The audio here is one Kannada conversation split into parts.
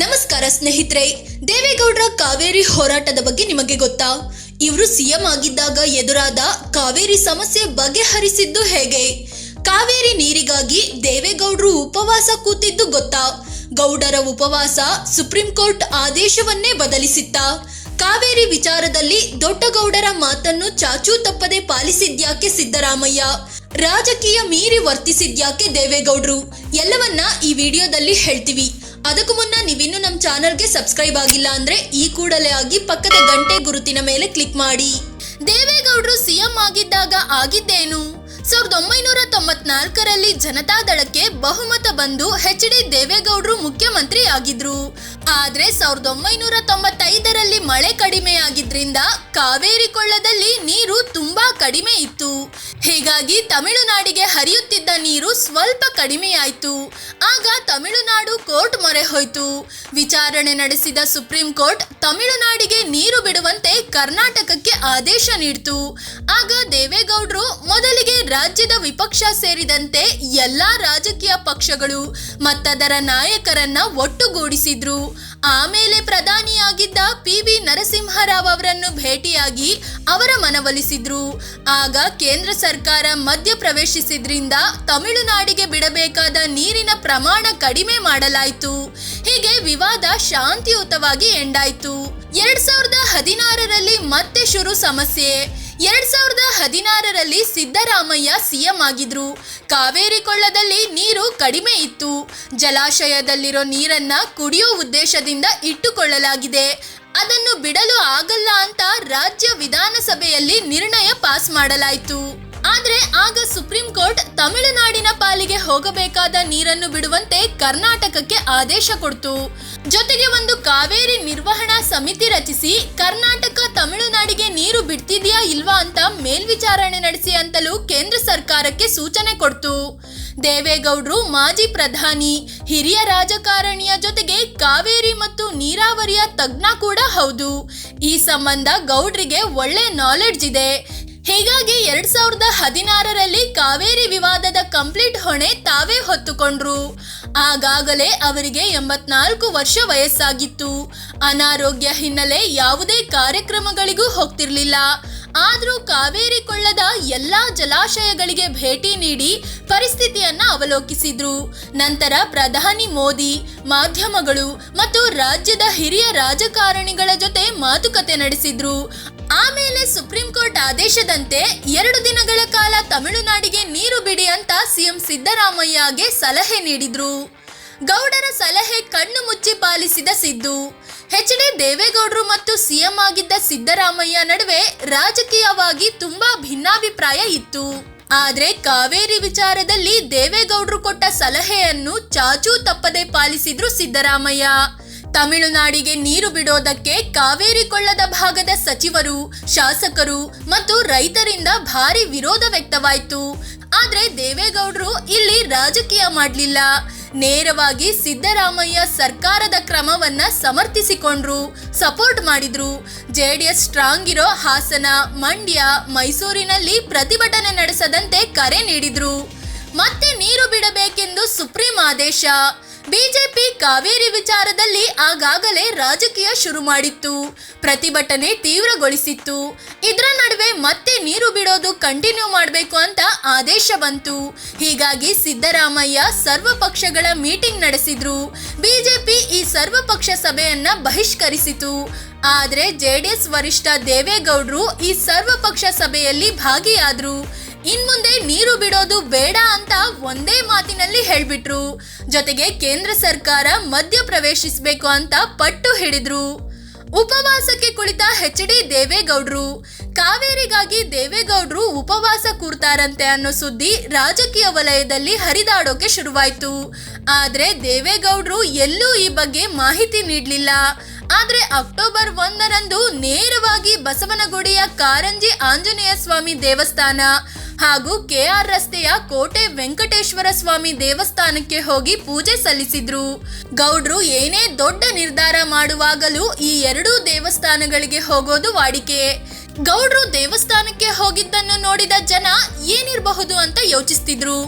ನಮಸ್ಕಾರ ಸ್ನೇಹಿತರೆ, ದೇವೇಗೌಡರ ಕಾವೇರಿ ಹೋರಾಟದ ಬಗ್ಗೆ ನಿಮಗೆ ಗೊತ್ತಾ? ಇವರು ಸಿಎಂ ಆಗಿದ್ದಾಗ ಎದುರಾದ ಕಾವೇರಿ ಸಮಸ್ಯೆ ಬಗೆಹರಿಸಿದ್ದು ಹೇಗೆ? ಕಾವೇರಿ ನೀರಿಗಾಗಿ ದೇವೇಗೌಡರು ಉಪವಾಸ ಕೂತಿದ್ದು ಗೊತ್ತಾ? ಗೌಡರ ಉಪವಾಸ ಸುಪ್ರೀಂ ಕೋರ್ಟ್ ಆದೇಶವನ್ನೇ ಬದಲಿಸಿತ್ತಾ? ಕಾವೇರಿ ವಿಚಾರದಲ್ಲಿ ದೊಡ್ಡಗೌಡರ ಮಾತನ್ನು ಚಾಚೂ ತಪ್ಪದೆ ಪಾಲಿಸಿದ್ಯಾಕೆ ಸಿದ್ದರಾಮಯ್ಯ? ರಾಜಕೀಯ ಮೀರಿ ವರ್ತಿಸಿದ್ಯಾಕೆ ದೇವೇಗೌಡರು? ಎಲ್ಲವನ್ನ ಈ ವಿಡಿಯೋದಲ್ಲಿ ಹೇಳ್ತೀವಿ. ಅದಕ್ಕೂ ಮುನ್ನ ನೀವಿನ್ನು ನಮ್ಮ ಚಾನಲ್ಗೆ ಸಬ್ಸ್ಕ್ರೈಬ್ ಆಗಿಲ್ಲ ಅಂದ್ರೆ ಈ ಕೂಡಲೇ ಆಗಿ ಪಕ್ಕದ ಗಂಟೆ ಗುರುತಿನ ಮೇಲೆ ಕ್ಲಿಕ್ ಮಾಡಿ. ದೇವೇಗೌಡರು ಸಿಎಂ ಆಗಿದ್ದಾಗ ಆಗಿದ್ದೇನು? 1994ರಲ್ಲಿ ಜನತಾದಳಕ್ಕೆ ಬಹುಮತ ಬಂದು ಎಚ್.ಡಿ. ದೇವೇಗೌಡರು ಮುಖ್ಯಮಂತ್ರಿ ಆಗಿದ್ರು. ಆದ್ರೆ 1995ರಲ್ಲಿ ಮಳೆ ಕಡಿಮೆ ಆಗಿದ್ರಿಂದ ಕಾವೇರಿ ಕೊಳ್ಳದಲ್ಲಿ ನೀರು ತುಂಬಾ ಕಡಿಮೆ ಇತ್ತು. ಹೀಗಾಗಿ ತಮಿಳುನಾಡಿಗೆ ಹರಿಯುತ್ತಿದ್ದ ನೀರು ಸ್ವಲ್ಪ ಕಡಿಮೆಯಾಯಿತು. ಆಗ ತಮಿಳುನಾಡು ಕೋರ್ಟ್ ಮೊರೆ ಹೋಯ್ತು. ವಿಚಾರಣೆ ನಡೆಸಿದ ಸುಪ್ರೀಂ ಕೋರ್ಟ್ ತಮಿಳುನಾಡಿಗೆ ನೀರು ಬಿಡುವಂತೆ ಕರ್ನಾಟಕಕ್ಕೆ ಆದೇಶ ನೀಡಿತು. ಆಗ ದೇವೇಗೌಡರು ಮೊದಲಿಗೆ ರಾಜ್ಯದ ವಿಪಕ್ಷ ಸೇರಿದಂತೆ ಎಲ್ಲಾ ರಾಜಕೀಯ ಪಕ್ಷಗಳು ಮತ್ತದರ ನಾಯಕರನ್ನ ಒಟ್ಟುಗೂಡಿಸಿದ್ರು. ಆಮೇಲೆ ಪ್ರಧಾನಿಯಾಗಿದ್ದ ಪಿ.ವಿ. ನರಸಿಂಹರಾವ್ ಅವರನ್ನು ಭೇಟಿಯಾಗಿ ಅವರ ಮನವೊಲಿಸಿದ್ರು. ಆಗ ಕೇಂದ್ರ ಸರ್ಕಾರ ಮಧ್ಯ ಪ್ರವೇಶಿಸಿದ್ರಿಂದ ತಮಿಳುನಾಡಿಗೆ ಬಿಡಬೇಕಾದ ನೀರಿನ ಪ್ರಮಾಣ ಕಡಿಮೆ ಮಾಡಲಾಯಿತು. ಹೀಗೆ ವಿವಾದ ಶಾಂತಿಯುತವಾಗಿ ಎಂಡಾಯಿತು. 2016ರಲ್ಲಿ ಮತ್ತೆ ಶುರು ಸಮಸ್ಯೆ. 2016ರಲ್ಲಿ ಸಿದ್ದರಾಮಯ್ಯ ಸಿಎಂ ಆಗಿದ್ರು. ಕಾವೇರಿ ಕೊಳ್ಳದಲ್ಲಿ ನೀರು ಕಡಿಮೆ ಇತ್ತು. ಜಲಾಶಯದಲ್ಲಿರೋ ನೀರನ್ನ ಕುಡಿಯೋ ಉದ್ದೇಶದಿಂದ ಇಟ್ಟುಕೊಳ್ಳಲಾಗಿದೆ. ಅದನ್ನು ಬಿಡಲು ಆಗಲ್ಲ ಅಂತ ರಾಜ್ಯ ವಿಧಾನಸಭೆಯಲ್ಲಿ ನಿರ್ಣಯ ಪಾಸ್ ಮಾಡಲಾಯಿತು. ಆದ್ರೆ ಆಗ ಸುಪ್ರೀಂ ಕೋರ್ಟ್ ತಮಿಳುನಾಡಿನ ಪಾಲಿಗೆ ಹೋಗಬೇಕಾದ ನೀರನ್ನು ಬಿಡುವಂತೆ ಕರ್ನಾಟಕಕ್ಕೆ ಆದೇಶ ಕೊಡ್ತು. ಜೊತೆಗೆ ಒಂದು ಕಾವೇರಿ ನಿರ್ವಹಣಾ ಸಮಿತಿ ರಚಿಸಿ ಕರ್ನಾಟಕ ತಮಿಳುನಾಡಿಗೆ ನೀರು ಬಿಡ್ತಿದ್ಯಾ ಇಲ್ವಾ ಅಂತ ಮೇಲ್ವಿಚಾರಣೆ ನಡೆಸಿ ಅಂತಲೂ ಕೇಂದ್ರ ಸರ್ಕಾರಕ್ಕೆ ಸೂಚನೆ ಕೊಡ್ತು. ದೇವೇಗೌಡರು ಮಾಜಿ ಪ್ರಧಾನಿ, ಹಿರಿಯ ರಾಜಕಾರಣಿಯ ಜೊತೆಗೆ ಕಾವೇರಿ ಮತ್ತು ನೀರಾವರಿಯ ತಜ್ಞ ಕೂಡ ಹೌದು. ಈ ಸಂಬಂಧ ಗೌಡ್ರಿಗೆ ಒಳ್ಳೆ ನಾಲೆಡ್ಜ್ ಇದೆ. ಹೀಗಾಗಿ 2016ರಲ್ಲಿ ಕಾವೇರಿ ವಿವಾದದ ಕಂಪ್ಲೀಟ್ ಹೊಣೆ ತಾವೇ ಹೊತ್ತುಕೊಂಡ್ರು. ಆಗಾಗಲೇ ಅವರಿಗೆ 84 ವರ್ಷ ವಯಸ್ಸಾಗಿತ್ತು. ಅನಾರೋಗ್ಯ ಹಿನ್ನೆಲೆ ಯಾವುದೇ ಕಾರ್ಯಕ್ರಮಗಳಿಗೂ ಹೋಗ್ತಿರ್ಲಿಲ್ಲ. ಆದ್ರೂ ಕಾವೇರಿ ಕೊಳ್ಳದ ಎಲ್ಲಾ ಜಲಾಶಯಗಳಿಗೆ ಭೇಟಿ ನೀಡಿ ಪರಿಸ್ಥಿತಿಯನ್ನ ಅವಲೋಕಿಸಿದ್ರು. ನಂತರ ಪ್ರಧಾನಿ ಮೋದಿ, ಮಾಧ್ಯಮಗಳು ಮತ್ತು ರಾಜ್ಯದ ಹಿರಿಯ ರಾಜಕಾರಣಿಗಳ ಜೊತೆ ಮಾತುಕತೆ ನಡೆಸಿದ್ರು. ಆಮೇಲೆ ಸುಪ್ರೀಂ ಕೋರ್ಟ್ ಆದೇಶದಂತೆ 2 ದಿನಗಳ ಕಾಲ ತಮಿಳುನಾಡಿಗೆ ನೀರು ಬಿಡಿ ಅಂತ ಸಿಎಂ ಸಿದ್ದರಾಮಯ್ಯಗೆ ಸಲಹೆ ನೀಡಿದ್ರು. ಗೌಡರ ಸಲಹೆ ಕಣ್ಣು ಮುಚ್ಚಿ ಪಾಲಿಸಿದ ಸಿದ್ದು. ಎಚ್.ಡಿ. ದೇವೇಗೌಡರು ಮತ್ತು ಸಿಎಂ ಆಗಿದ್ದ ಸಿದ್ದರಾಮಯ್ಯ ನಡುವೆ ರಾಜಕೀಯವಾಗಿ ತುಂಬಾ ಭಿನ್ನಾಭಿಪ್ರಾಯ ಇತ್ತು. ಆದ್ರೆ ಕಾವೇರಿ ವಿಚಾರದಲ್ಲಿ ದೇವೇಗೌಡರು ಕೊಟ್ಟ ಸಲಹೆಯನ್ನು ಚಾಚೂ ತಪ್ಪದೆ ಪಾಲಿಸಿದ್ರು ಸಿದ್ದರಾಮಯ್ಯ. ತಮಿಳುನಾಡಿಗೆ ನೀರು ಬಿಡೋದಕ್ಕೆ ಕಾವೇರಿ ಕೊಳ್ಳದ ಭಾಗದ ಸಚಿವರು, ಶಾಸಕರು ಮತ್ತು ರೈತರಿಂದ ಭಾರಿ ವಿರೋಧ ವ್ಯಕ್ತವಾಯಿತು. ಆದ್ರೆ ದೇವೇಗೌಡರು ಇಲ್ಲಿ ರಾಜಕೀಯ ಮಾಡಲಿಲ್ಲ. ನೇರವಾಗಿ ಸಿದ್ದರಾಮಯ್ಯ ಸರ್ಕಾರದ ಕ್ರಮವನ್ನ ಸಮರ್ಥಿಸಿಕೊಂಡ್ರು, ಸಪೋರ್ಟ್ ಮಾಡಿದ್ರು. ಜೆಡಿಎಸ್ ಸ್ಟ್ರಾಂಗ್ ಇರೋ ಹಾಸನ, ಮಂಡ್ಯ, ಮೈಸೂರಿನಲ್ಲಿ ಪ್ರತಿಭಟನೆ ನಡೆಸದಂತೆ ಕರೆ ನೀಡಿದ್ರು. ಮತ್ತೆ ನೀರು ಬಿಡಬೇಕೆಂದು ಸುಪ್ರೀಂ ಆದೇಶ. ಬಿಜೆಪಿ ಕಾವೇರಿ ವಿಚಾರದಲ್ಲಿ ಆಗಾಗಲೇ ರಾಜಕೀಯ ಶುರು ಮಾಡಿತ್ತು. ಪ್ರತಿಭಟನೆ ತೀವ್ರಗೊಳಿಸಿತ್ತು. ಇದರ ನಡುವೆ ಮತ್ತೆ ನೀರು ಬಿಡೋದು ಕಂಟಿನ್ಯೂ ಮಾಡಬೇಕು ಅಂತ ಆದೇಶ ಬಂತು. ಹೀಗಾಗಿ ಸಿದ್ದರಾಮಯ್ಯ ಸರ್ವ ಪಕ್ಷಗಳ ಮೀಟಿಂಗ್ ನಡೆಸಿದ್ರು. ಬಿಜೆಪಿ ಈ ಸರ್ವಪಕ್ಷ ಸಭೆಯನ್ನ ಬಹಿಷ್ಕರಿಸಿತು. ಆದ್ರೆ ಜೆಡಿಎಸ್ ವರಿಷ್ಠ ದೇವೇಗೌಡರು ಈ ಸರ್ವಪಕ್ಷ ಸಭೆಯಲ್ಲಿ ಭಾಗಿಯಾದ್ರು. ಇನ್ಮುಂದೆ ನೀರು ಬಿಡೋದು ಬೇಡ ಅಂತ ಒಂದೇ ಮಾತಿನಲ್ಲಿ ಹೇಳ್ಬಿಟ್ರು. ಜೊತೆಗೆ ಕೇಂದ್ರ ಸರ್ಕಾರ ಮಧ್ಯ ಪ್ರವೇಶಿಸಬೇಕು ಅಂತ ಪಟ್ಟು ಹಿಡಿದ್ರು. ಉಪವಾಸಕ್ಕೆ ಕುಳಿತ ಎಚ್.ಡಿ. ದೇವೇಗೌಡರು. ಕಾವೇರಿಗಾಗಿ ದೇವೇಗೌಡರು ಉಪವಾಸ ಕೂರ್ತಾರಂತೆ ಅನ್ನೋ ಸುದ್ದಿ ರಾಜಕೀಯ ವಲಯದಲ್ಲಿ ಹರಿದಾಡೋಕೆ ಶುರುವಾಯ್ತು. ಆದ್ರೆ ದೇವೇಗೌಡರು ಎಲ್ಲೂ ಈ ಬಗ್ಗೆ ಮಾಹಿತಿ ನೀಡಲಿಲ್ಲ. ಆದ್ರೆ ಅಕ್ಟೋಬರ್ 1ರಂದು ನೇರವಾಗಿ ಬಸವನಗುಡಿಯ ಕಾರಂಜಿ ಆಂಜನೇಯ ಸ್ವಾಮಿ ದೇವಸ್ಥಾನ ಹಾಗೂ ಕೆಆರ್ ರಸ್ತೆಯ ಕೋಟೆ ವೆಂಕಟೇಶ್ವರ ಸ್ವಾಮಿ ದೇವಸ್ಥಾನಕ್ಕೆ ಹೋಗಿ ಪೂಜೆ ಸಲ್ಲಿಸಿದ್ರು. ಗೌಡ್ರು ಏನೇ ದೊಡ್ಡ ನಿರ್ಧಾರ ಮಾಡುವಾಗಲೂ ಈ 2 ದೇವಸ್ಥಾನಗಳಿಗೆ ಹೋಗೋದು ವಾಡಿಕೆ. ಗೌಡ್ರು ದೇವಸ್ಥಾನಕ್ಕೆ ಹೋಗಿದ್ದನ್ನು ನೋಡಿದ ಜನ ಏನಿರಬಹುದು ಅಂತ ಯೋಚಿಸ್ತಿದ್ರು.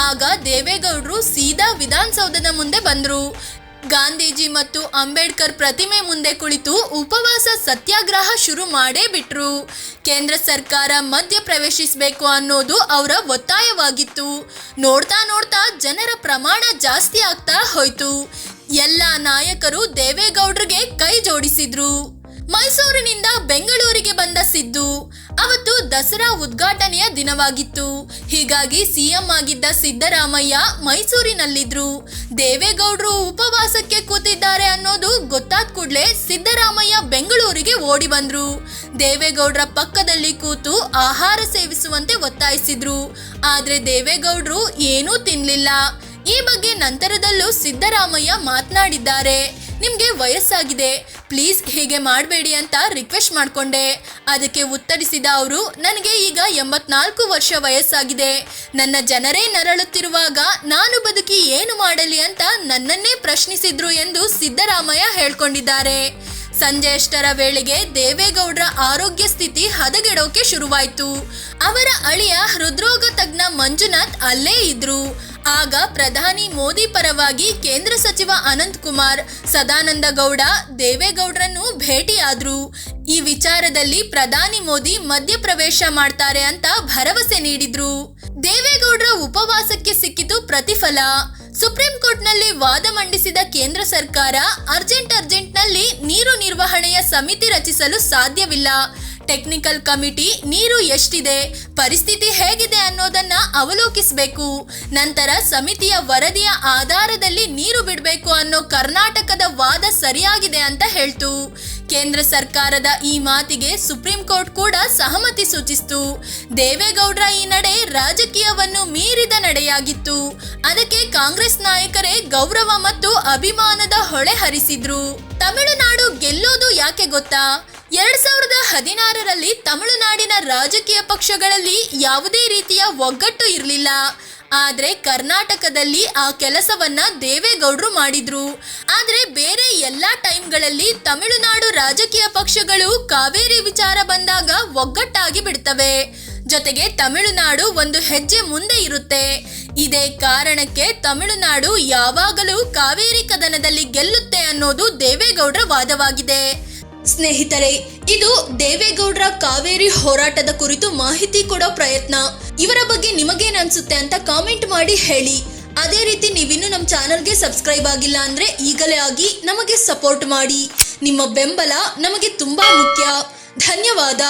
ಆಗ ದೇವೇಗೌಡರು ಸೀದಾ ವಿಧಾನಸೌಧದ ಮುಂದೆ ಬಂದ್ರು. ಗಾಂಧೀಜಿ ಮತ್ತು ಅಂಬೇಡ್ಕರ್ ಪ್ರತಿಮೆ ಮುಂದೆ ಕುಳಿತು ಉಪವಾಸ ಸತ್ಯಾಗ್ರಹ ಶುರು ಮಾಡೇ ಬಿಟ್ರು. ಕೇಂದ್ರ ಸರ್ಕಾರ ಮಧ್ಯ ಪ್ರವೇಶಿಸಬೇಕು ಅನ್ನೋದು ಅವರ ಒತ್ತಾಯವಾಗಿತ್ತು. ನೋಡ್ತಾ ನೋಡ್ತಾ ಜನರ ಪ್ರಮಾಣ ಜಾಸ್ತಿ ಆಗ್ತಾ ಹೋಯ್ತು. ಎಲ್ಲ ನಾಯಕರು ದೇವೇಗೌಡರಿಗೆ ಕೈ ಜೋಡಿಸಿದ್ರು. ಮೈಸೂರಿನಿಂದ ಬೆಂಗಳೂರಿಗೆ ಬಂದ ಸಿದ್ದು ಅವತ್ತು ದಸರಾ ಉದ್ಘಾಟನೆಯ ದಿನವಾಗಿತ್ತು. ಹೀಗಾಗಿ ಸಿಎಂ ಆಗಿದ್ದ ಸಿದ್ದರಾಮಯ್ಯ ಮೈಸೂರಿನಲ್ಲಿದ್ರು. ದೇವೇಗೌಡರು ಉಪವಾಸಕ್ಕೆ ಕೂತಿದ್ದಾರೆ ಅನ್ನೋದು ಗೊತ್ತಾದ ಕೂಡಲೇ ಸಿದ್ದರಾಮಯ್ಯ ಬೆಂಗಳೂರಿಗೆ ಓಡಿ ಬಂದ್ರು. ದೇವೇಗೌಡರ ಪಕ್ಕದಲ್ಲಿ ಕೂತು ಆಹಾರ ಸೇವಿಸುವಂತೆ ಒತ್ತಾಯಿಸಿದ್ರು. ಆದ್ರೆ ದೇವೇಗೌಡರು ಏನೂ ತಿನ್ಲಿಲ್ಲ. ಈ ಬಗ್ಗೆ ನಂತರದಲ್ಲೂ ಸಿದ್ದರಾಮಯ್ಯ ಮಾತನಾಡಿದ್ದಾರೆ. ನಿಮ್ಗೆ ವಯಸ್ಸಾಗಿದೆ, ಪ್ಲೀಸ್ ಹೀಗೆ ಮಾಡಬೇಡಿ ಅಂತ ರಿಕ್ವೆಸ್ಟ್ ಮಾಡ್ಕೊಂಡೆ. ಅದಕ್ಕೆ ಉತ್ತರಿಸಿದ ಅವರು, ನನಗೆ ಈಗ 84 ವರ್ಷ ವಯಸ್ಸಾಗಿದೆ. ನನ್ನ ಜನರೇ ನರಳುತ್ತಿರುವಾಗ ನಾನು ಬದುಕಿ ಏನು ಮಾಡಲಿ ಅಂತ ನನ್ನನ್ನೇ ಪ್ರಶ್ನಿಸಿದ್ರು ಎಂದು ಸಿದ್ದರಾಮಯ್ಯ ಹೇಳ್ಕೊಂಡಿದ್ದಾರೆ. ಸಂಜೆ ಅಷ್ಟರ ವೇಳೆಗೆ ದೇವೇಗೌಡರ ಆರೋಗ್ಯ ಸ್ಥಿತಿ ಹದಗೆಡೋಕೆ ಶುರುವಾಯಿತು. ಅವರ ಅಳಿಯ ಹೃದ್ರೋಗ ತಜ್ಞ ಮಂಜುನಾಥ್ ಅಲ್ಲೇ ಇದ್ರು. ಆಗ ಪ್ರಧಾನಿ ಮೋದಿ ಪರವಾಗಿ ಕೇಂದ್ರ ಸಚಿವ ಅನಂತ್ ಕುಮಾರ್, ಸದಾನಂದ ಗೌಡ ದೇವೇಗೌಡರನ್ನು ಭೇಟಿಯಾದ್ರು. ಈ ವಿಚಾರದಲ್ಲಿ ಪ್ರಧಾನಿ ಮೋದಿ ಮಧ್ಯಪ್ರವೇಶ ಮಾಡ್ತಾರೆ ಅಂತ ಭರವಸೆ ನೀಡಿದ್ರು. ದೇವೇಗೌಡರ ಉಪವಾಸಕ್ಕೆ ಸಿಕ್ಕಿತು ಪ್ರತಿಫಲ. ಸುಪ್ರೀಂ ಕೋರ್ಟ್ನಲ್ಲಿ ವಾದ ಮಂಡಿಸಿದ ಕೇಂದ್ರ ಸರ್ಕಾರ ಅರ್ಜೆಂಟ್ನಲ್ಲಿ ನೀರು ನಿರ್ವಹಣೆಯ ಸಮಿತಿ ರಚಿಸಲು ಸಾಧ್ಯವಿಲ್ಲ. ಟೆಕ್ನಿಕಲ್ ಕಮಿಟಿ ನೀರು ಎಷ್ಟಿದೆ, ಪರಿಸ್ಥಿತಿ ಹೇಗಿದೆ ಅನ್ನೋದನ್ನ ಅವಲೋಕಿಸಬೇಕು. ನಂತರ ಸಮಿತಿಯ ವರದಿಯ ಆಧಾರದಲ್ಲಿ ನೀರು ಬಿಡಬೇಕು ಅನ್ನೋ ಕರ್ನಾಟಕದ ವಾದ ಸರಿಯಾಗಿದೆ ಅಂತ ಹೇಳ್ತು. ಕೇಂದ್ರ ಸರ್ಕಾರದ ಈ ಮಾತಿಗೆ ಸುಪ್ರೀಂ ಕೋರ್ಟ್ ಕೂಡ ಸಹಮತಿ ಸೂಚಿಸಿತು. ದೇವೇಗೌಡರ ಈ ನಡೆ ರಾಜಕೀಯವನ್ನು ಮೀರಿದ ನಡೆಯಾಗಿತ್ತು. ಅದಕ್ಕೆ ಕಾಂಗ್ರೆಸ್ ನಾಯಕರೇ ಗೌರವ ಮತ್ತು ಅಭಿಮಾನದ ಹೊಳೆ ಹರಿಸಿದ್ರು. ತಮಿಳುನಾಡು ಗೆಲ್ಲೋದು ಯಾಕೆ ಗೊತ್ತಾ? 2016ರಲ್ಲಿ ತಮಿಳುನಾಡಿನ ರಾಜಕೀಯ ಪಕ್ಷಗಳಲ್ಲಿ ಯಾವುದೇ ರೀತಿಯ ಒಗ್ಗಟ್ಟು ಇರಲಿಲ್ಲ. ಆದ್ರೆ ಕರ್ನಾಟಕದಲ್ಲಿ ಆ ಕೆಲಸವನ್ನ ದೇವೇಗೌಡರು ಮಾಡಿದ್ರು. ಆದ್ರೆ ಬೇರೆ ಎಲ್ಲಾ ಟೈಮ್ಗಳಲ್ಲಿ ತಮಿಳುನಾಡು ರಾಜಕೀಯ ಪಕ್ಷಗಳು ಕಾವೇರಿ ವಿಚಾರ ಬಂದಾಗ ಒಗ್ಗಟ್ಟಾಗಿ ಬಿಡ್ತವೆ. ಜೊತೆಗೆ ತಮಿಳುನಾಡು ಒಂದು ಹೆಜ್ಜೆ ಮುಂದೆ ಇರುತ್ತೆ. ಇದೇ ಕಾರಣಕ್ಕೆ ತಮಿಳುನಾಡು ಯಾವಾಗಲೂ ಕಾವೇರಿ ಕದನದಲ್ಲಿ ಗೆಲ್ಲುತ್ತೆ ಅನ್ನೋದು ದೇವೇಗೌಡರ ವಾದವಾಗಿದೆ. ಸ್ನೇಹಿತರೆ, ಇದು ದೇವೇಗೌಡರ ಕಾವೇರಿ ಹೋರಾಟದ ಕುರಿತು ಮಾಹಿತಿ ಕೊಡೋ ಪ್ರಯತ್ನ. ಇವರ ಬಗ್ಗೆ ನಿಮಗೇನ್ ಅನ್ಸುತ್ತೆ ಅಂತ ಕಾಮೆಂಟ್ ಮಾಡಿ ಹೇಳಿ. ಅದೇ ರೀತಿ ನೀವಿನ್ನು ನಮ್ಮ ಚಾನಲ್ಗೆ ಸಬ್ಸ್ಕ್ರೈಬ್ ಆಗಿಲ್ಲ ಅಂದ್ರೆ ಈಗಲೇ ಆಗಿ ನಮಗೆ ಸಪೋರ್ಟ್ ಮಾಡಿ. ನಿಮ್ಮ ಬೆಂಬಲ ನಮಗೆ ತುಂಬಾ ಮುಖ್ಯ. ಧನ್ಯವಾದ.